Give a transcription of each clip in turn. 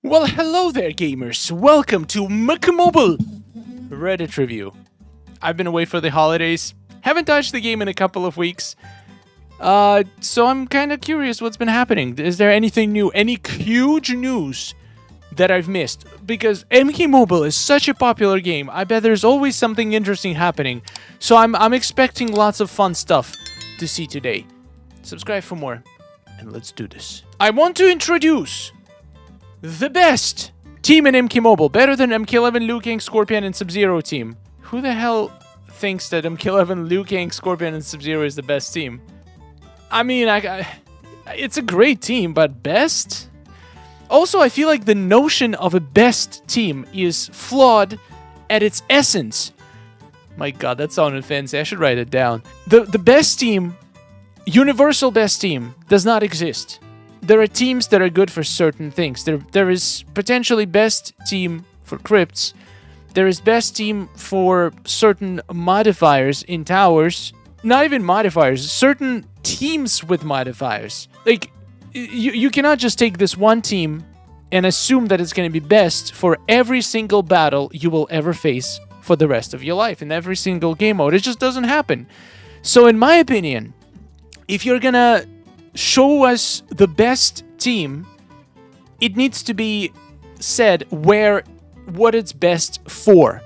Well, hello there, gamers. Welcome to Mobile Reddit review. I've been away for the holidays. Haven't touched the game in a couple of weeks. So I'm kind of curious what's been happening. Is there anything new? Any huge news that I've missed? Because Mobile is such a popular game. I bet there's always something interesting happening. So I'm expecting lots of fun stuff to see today. Subscribe for more, and let's do this. I want to introduce the best team in Mobile, better than MK11, Liu Kang, Scorpion, and Sub-Zero team. Who the hell thinks that MK11, Liu Kang, Scorpion, and Sub-Zero is the best team? I mean, it's a great team, but best? Also, I feel like the notion of a best team is flawed at its essence. My god, that sounded fancy. I should write it down. The best team, universal best team, does not exist. There are teams that are good for certain things. There is potentially best team for crypts. There is best team for certain modifiers in towers. Not even modifiers, certain teams with modifiers. Like, you cannot just take this one team and assume that it's going to be best for every single battle you will ever face for the rest of your life, in every single game mode. It just doesn't happen. So in my opinion, if you're gonna show us the best team, it needs to be said what it's best for,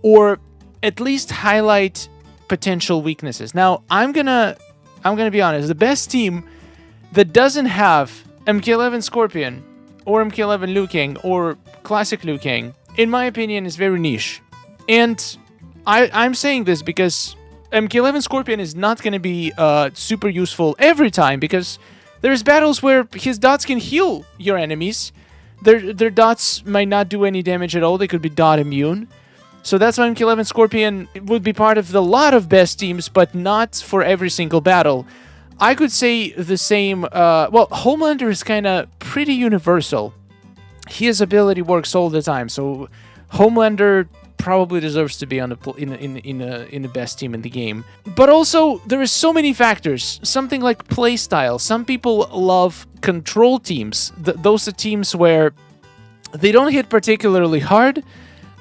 or at least highlight potential weaknesses. Now, I'm gonna be honest. The best team that doesn't have MK11 Scorpion or MK11 Liu Kang or Classic Liu Kang, in my opinion, is very niche. And I'm saying this because MK11 Scorpion is not going to be super useful every time, because there's battles where his dots can heal your enemies. Their dots might not do any damage at all. They could be dot immune. So that's why MK11 Scorpion would be part of the lot of best teams, but not for every single battle. I could say the same. Well, Homelander is kind of pretty universal. His ability works all the time, so Homelander probably deserves to be on in the best team in the game. But also, there is so many factors. Something like playstyle. Some people love control teams. Those are teams where they don't hit particularly hard,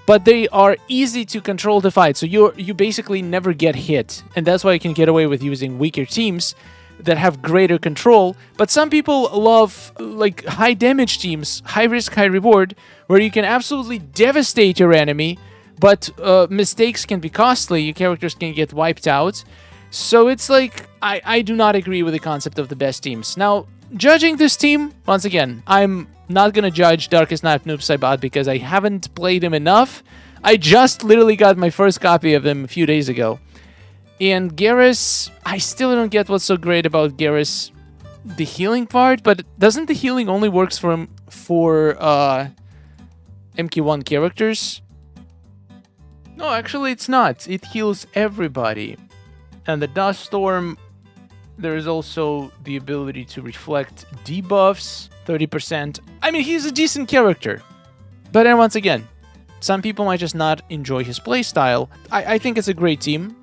but they are easy to control the fight. So you basically never get hit, and that's why you can get away with using weaker teams that have greater control. But some people love like high damage teams, high risk, high reward, where you can absolutely devastate your enemy, but mistakes can be costly. Your characters can get wiped out. So it's like, I do not agree with the concept of the best teams. Now, judging this team, once again, I'm not going to judge Darkest Night Noob Saibot because I haven't played him enough. I just literally got my first copy of him a few days ago. And Garrus, I still don't get what's so great about Garrus. The healing part, but doesn't the healing only works for MK1 characters? No, actually it's not. It heals everybody. And the Dust Storm, there is also the ability to reflect debuffs, 30%. I mean, he's a decent character. But then once again, some people might just not enjoy his playstyle. I think it's a great team.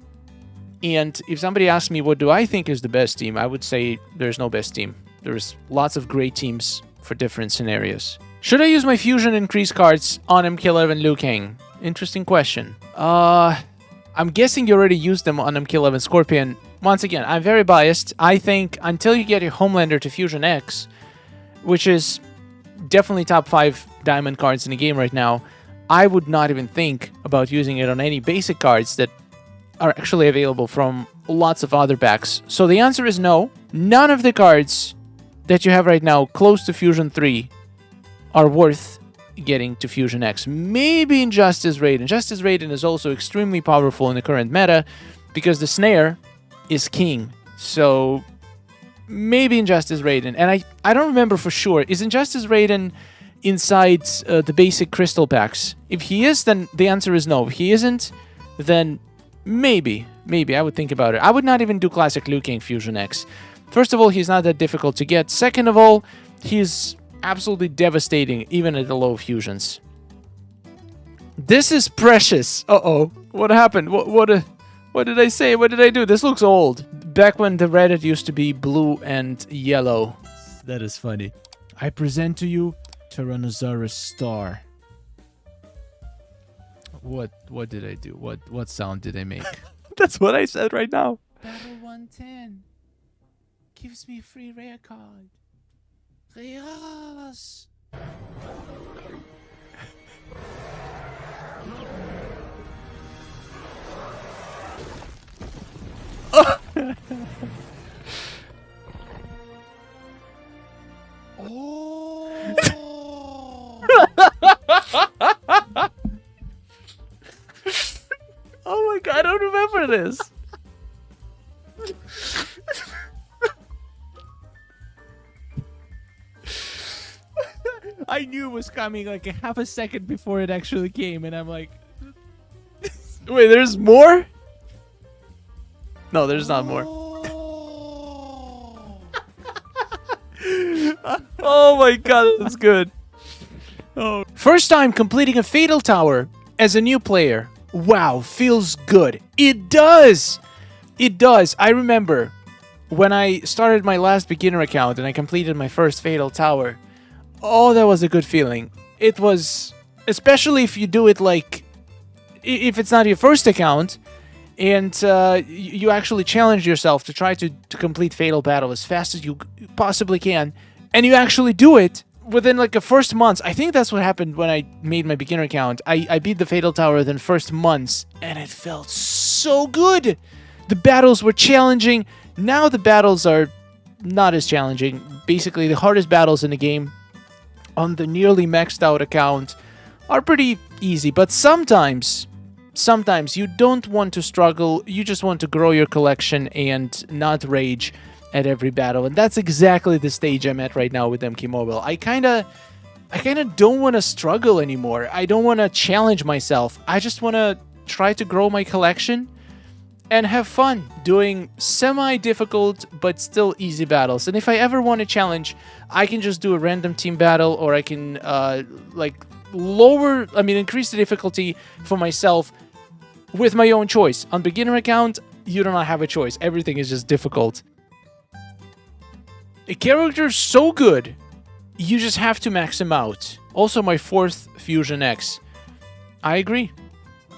And if somebody asks me what do I think is the best team, I would say there's no best team. There's lots of great teams for different scenarios. Should I use my fusion increase cards on MK11 Liu Kang? Interesting question. I'm guessing you already used them on MK11 Scorpion. Once again, I'm very biased. I think until you get your Homelander to Fusion X, which is definitely top 5 diamond cards in the game right now, I would not even think about using it on any basic cards that are actually available from lots of other packs. So the answer is no. None of the cards that you have right now close to Fusion 3 are worth getting to Fusion X. Maybe Injustice Raiden. Injustice Raiden is also extremely powerful in the current meta because the snare is king. So maybe Injustice Raiden. And I don't remember for sure. Is Injustice Raiden inside the basic crystal packs? If he is, then the answer is no. If he isn't, then maybe I would think about it. I would not even do Classic Liu Kang Fusion X. First of all, he's not that difficult to get. Second of all, he's absolutely devastating even at the low fusions. This is precious. Uh-oh. What happened? What did I say? What did I do? This looks old. Back when the Reddit used to be blue and yellow. That is funny. I present to you Tyrannosaurus Star. What did I do? What sound did I make? That's what I said right now. Battle 110 gives me a free rare card. Yes. Oh my god, I don't remember this. I knew it was coming like a half a second before it actually came, and I'm like, Wait, there's more? No, there's not more. Oh my god, that's good. oh. First time completing a Fatal Tower as a new player. Wow, feels good. It does. It does. I remember when I started my last beginner account and I completed my first Fatal Tower. Oh, that was a good feeling. It was, especially if you do it like, if it's not your first account, and you actually challenge yourself to try to complete Fatal Battle as fast as you possibly can, and you actually do it within like the first months. I think that's what happened when I made my beginner account. I beat the Fatal Tower within first months, and it felt so good. The battles were challenging. Now the battles are not as challenging. Basically, the hardest battles in the game on the nearly maxed out account are pretty easy, but sometimes you don't want to struggle. You just want to grow your collection and not rage at every battle, and that's exactly the stage I'm at right now with MK Mobile. I kind of don't want to struggle anymore. I don't want to challenge myself. I just want to try to grow my collection and have fun doing semi-difficult but still easy battles. And if I ever want a challenge, I can just do a random team battle, or I can increase the difficulty for myself with my own choice. On beginner account, you do not have a choice. Everything is just difficult. A character's so good, you just have to max him out. Also, my 4th Fusion X. I agree.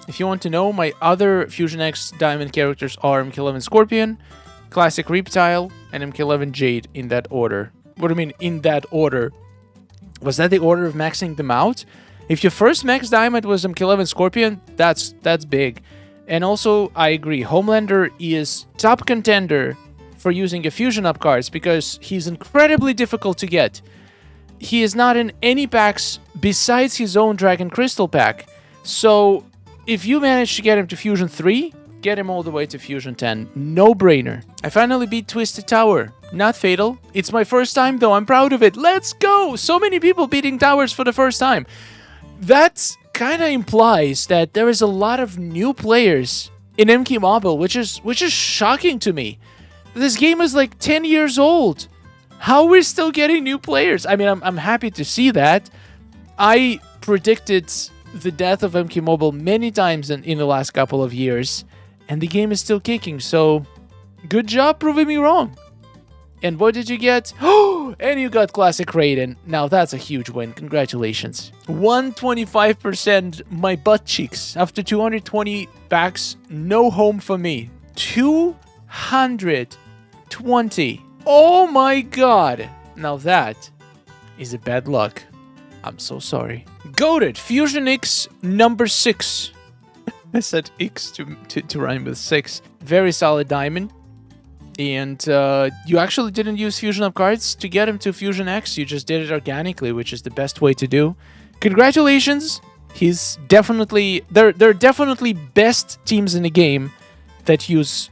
If you want to know, my other Fusion X Diamond characters are MK11 Scorpion, Classic Reptile, and MK11 Jade, in that order. What do you mean, in that order? Was that the order of maxing them out? If your first max diamond was MK11 Scorpion, that's big. And also, I agree, Homelander is top contender for using your Fusion Up cards because he's incredibly difficult to get. He is not in any packs besides his own Dragon Crystal pack. So, if you manage to get him to Fusion 3, get him all the way to Fusion 10. No-brainer. I finally beat Twisted Tower. Not Fatal. It's my first time, though. I'm proud of it. Let's go! So many people beating towers for the first time. That kind of implies that there is a lot of new players in MK Mobile, which is shocking to me. This game is like 10 years old. How are we still getting new players? I mean, I'm happy to see that. I predicted the death of MK Mobile many times in the last couple of years, and the game is still kicking, so good job proving me wrong. And what did you get? Oh, and you got Classic Raiden. Now that's a huge win. Congratulations. 125% my butt cheeks. After 220 packs, no home for me. 220. Oh my god. Now that is a bad luck. I'm so sorry. Goated Fusion X number 6. I said X to rhyme with 6. Very solid diamond. And you actually didn't use Fusion Up cards to get him to Fusion X. You just did it organically, which is the best way to do. Congratulations. He's definitely... There are definitely best teams in the game that use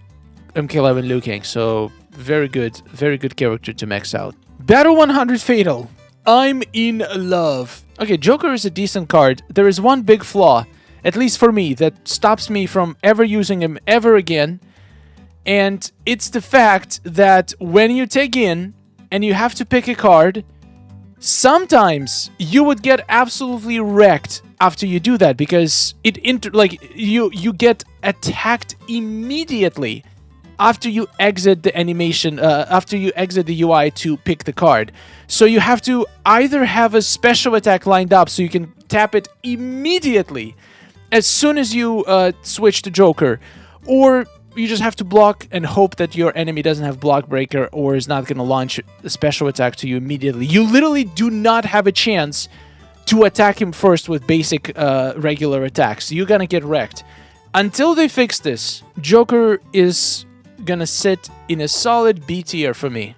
MK11 Liu Kang. So, very good character to max out. Battle 100 Fatal. I'm in love. Okay, Joker is a decent card. There is one big flaw, at least for me, that stops me from ever using him ever again. And it's the fact that when you take in and you have to pick a card, sometimes you would get absolutely wrecked after you do that because you get attacked immediately. after you exit the animation, after you exit the UI to pick the card. So you have to either have a special attack lined up so you can tap it immediately as soon as you switch to Joker, or you just have to block and hope that your enemy doesn't have block breaker or is not going to launch a special attack to you immediately. You literally do not have a chance to attack him first with basic regular attacks. You're going to get wrecked. Until they fix this, Joker is going to sit in a solid B tier for me.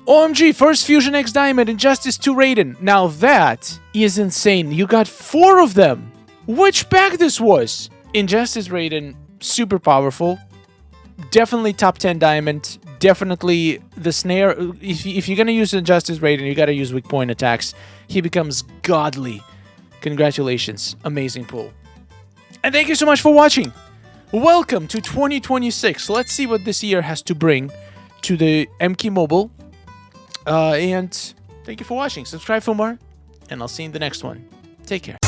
OMG, first Fusion X Diamond, Injustice 2 Raiden. Now that is insane. You got 4 of them. Which pack this was? Injustice Raiden, super powerful. Definitely top 10 diamond. Definitely the snare. If you're going to use Injustice Raiden, you got to use weak point attacks. He becomes godly. Congratulations. Amazing pull. And thank you so much for watching. Welcome to 2026. Let's see what this year has to bring to the MK Mobile. And thank you for watching. Subscribe for more. And I'll see you in the next one. Take care.